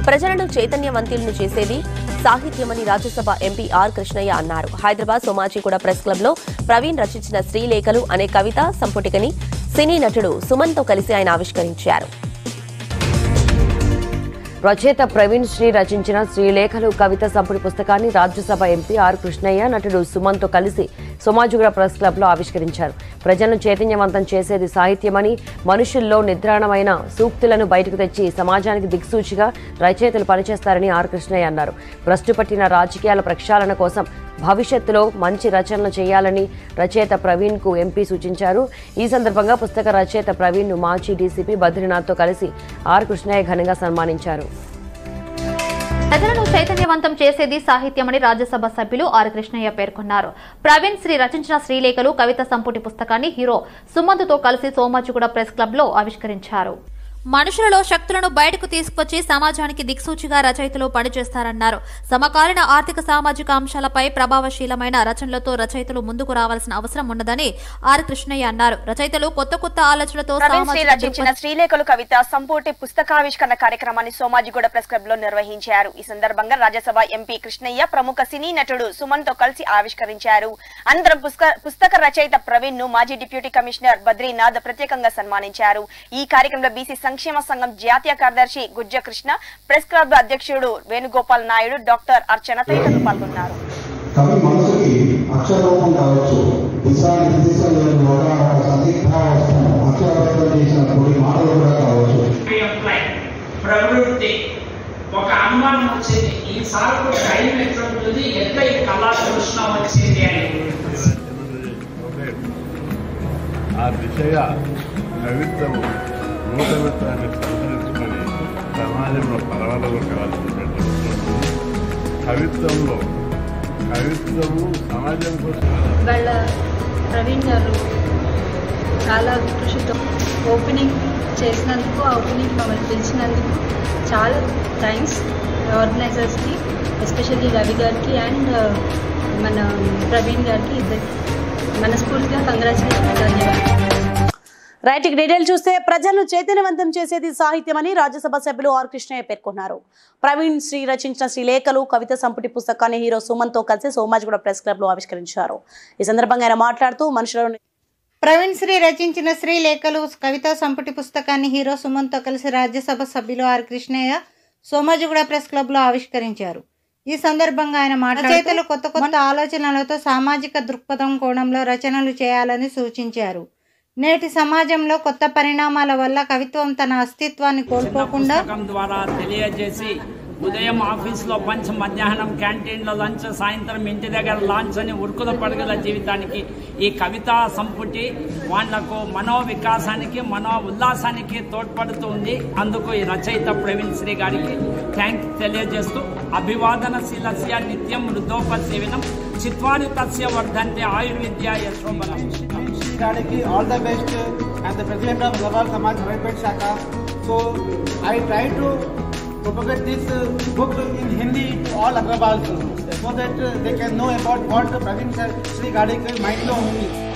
ప్రజలను చైతన్యవంతులను చేసేది సాహిత్యమని Rajya Sabha MP are Krishnaiah అన్నారు. హైదరాబాద్ సోమాజిగూడ ప్రెస్ క్లబ్ లో ప్రవీణ్ రచించిన శ్రీలేఖలు అనే కవిత సంపుటికని సినీ నటుడు సుమన్తో కలిసి ఆయన ఆవిష్కరించారు. రచయిత ప్రవీణ్ శ్రీ రచించిన శ్రీలేఖలు కవిత సంపుటి పుస్తకాన్ని రాజ్యసభ ఎంపీ ఆర్ కృష్ణయ్య నటుడు సుమన్తో కలిసి సోమాజిగూడ ప్రెస్ క్లబ్ లో ఆవిష్కరించారు. ప్రజలను చైతన్యవంతం చేసేది సాహిత్యమని, మనుషుల్లో నిద్రాణమైన సూక్తులను బయటకు తెచ్చి సమాజానికి దిక్సూచిగా రచయితలు పనిచేస్తారని ఆర్ కృష్ణయ్య అన్నారు. భ్రష్టు పట్టిన రాజకీయాల ప్రక్షాళన కోసం భవిష్యత్తులో మంచి రచనలు చేయాలని రచయిత ప్రవీణ్ కు ఎంపీ సూచించారు. ఈ సందర్భంగా పుస్తక రచయిత ప్రవీణ్ ను మాజీ డీసీపీ బద్రీనాథ్ తో కలిసి ఆర్ కృష్ణయ్య ఘనంగా సన్మానించారు. ప్రజలను చైతన్యవంతం చేసేది సాహిత్యమని రాజ్యసభ సభ్యులు ఆర్ కృష్ణయ్య పేర్కొన్నారు. ప్రవీణ్ శ్రీ రచించిన శ్రీలేఖలు కవిత సంపుటి పుస్తకాన్ని హీరో సుమంత్తో కలిసి సోమాజిగూడ ప్రెస్ క్లబ్ లో ఆవిష్కరించారు. మనుషులలో శక్తులను బయటకు తీసుకొచ్చి సమాజానికి దిక్సూచిగా రచయితలు పనిచేస్తారన్నారు. సమకాలీన ఆర్థిక సామాజిక అంశాలపై ప్రభావశీలమైన రచనలతో రచయితలు ముందుకు రావాల్సిన అవసరం ఉన్నదని ఆర్ కృష్ణయ్య అన్నారు. రచయితలు కొత్త కొత్త ఆలోచనలతో రచించిన శ్రీలేఖలు కవిత సంపుటి పుస్తకావిష్కరణ కార్యక్రమాన్ని సోమాజిగూడ ప్రెస్ క్లబ్ లో నిర్వహించారు. ఈ సందర్భంగా రాజ్యసభ ఎంపీ కృష్ణయ్య ప్రముఖ సినీ నటుడు సుమన్ తో కలిసి ఆవిష్కరించారు. అనంతరం పుస్తక రచయిత ప్రవీణ్ ను మాజీ డిప్యూటీ కమిషనర్ బద్రీనాథ్ ప్రత్యేకంగా సన్మానించారు. ఈ కార్యక్రమంలో బీసీ సంక్షేమ సంఘం జాతీయ కార్యదర్శి గుజ్జ కృష్ణ, ప్రెస్ క్లబ్ అధ్యక్షుడు వేణుగోపాల్ నాయుడు, డాక్టర్ అర్చన తదితరులు పాల్గొన్నారు. ఒక అనుమానం వచ్చింది, ఈసారి టైం ఎట్లుంటుంది, ఎట్లా ఈ కళా కృష్ణ వచ్చింది అని. ఆ దిశగా కవిత్వము నూతనత్వాన్ని సంతరించుకొని సమాజంలో పరవలకు కావాల్సినటువంటి కవిత్వము సమాజం కోసం వాళ్ళ ప్రవీణ్ గారు చాలా కృషితో ఓపెనింగ్ చేసినందుకు, ఆ ఓపెనింగ్ మమ్మల్ని పిలిచినందుకు చాలా థ్యాంక్స్ ఆర్గనైజర్స్కి, ఎస్పెషల్లీ రవి గారికి అండ్ మన ప్రవీణ్ గారికి ఇద్దరికి మనస్ఫూర్తిగా కంగ్రాచులేషన్స్, ధన్యవాదాలు. రైట్, డీటెయిల్ చూస్తే ప్రజలను చైతన్యవంతం చేసేది సాహిత్యమని రాజ్యసభ సభ్యులు ఆర్ కృష్ణయ్య పేర్కొన్నారు. ప్రవీణ్ శ్రీ రచించిన శ్రీలేఖలు కవిత సంపుటి పుస్తకాన్ని హీరో సుమన్తో కలిసి సోమాజిగూడ ప్రెస్ క్లబ్ లో ఆవిష్కరించారు. ఈ సందర్భంగా ఆయన మాట్లాడుతూ మనుషులను ప్రవీణ్ శ్రీ రచించిన శ్రీలేఖలు కవితా సంపుటి పుస్తకాన్ని హీరో సుమన్తో కలిసి రాజ్యసభ సభ్యులు R Krishnaiah Somajiguda press club లో ఆవిష్కరించారు. ఈ సందర్భంగా ఆయన రచయితలు కొత్త కొత్త ఆలోచనలతో సామాజిక దృక్పథం కోణంలో రచనలు చేయాలని సూచించారు. నేటి సమాజంలో కొత్త పరిణామాల వల్ల కవిత్వం తన అస్తిత్వాన్ని కోల్పోకుండా ద్వారా తెలియజేసి ఉదయం ఆఫీస్లో పంచ్, మధ్యాహ్నం క్యాంటీన్లో లంచ్, సాయంత్రం ఇంటి దగ్గర లాంచ్ అని ఉరుకుల పరుగుల జీవితానికి ఈ కవితా సంపుటి వాళ్లకు మనో వికాసానికి, మనో ఉల్లాసానికి తోడ్పడుతుంది. అందుకు ఈ రచయిత ప్రవీణ్ శ్రీ గారికి థ్యాంక్స్ తెలియజేస్తూ అభివాదనశీలస్య నిత్యం వృద్ధోపసేవనం చిత్వాని తస్య వర్ధంతే ఆయుర్విద్య యశోబలం. గారికి all the best and the president of గబాల్ సమాజ్ రైపేట్ శాఖ. So I try to propagate this book in Hindi to all Agrabals so that they can know about what Praveen Sri Gadekar mind lo hongi.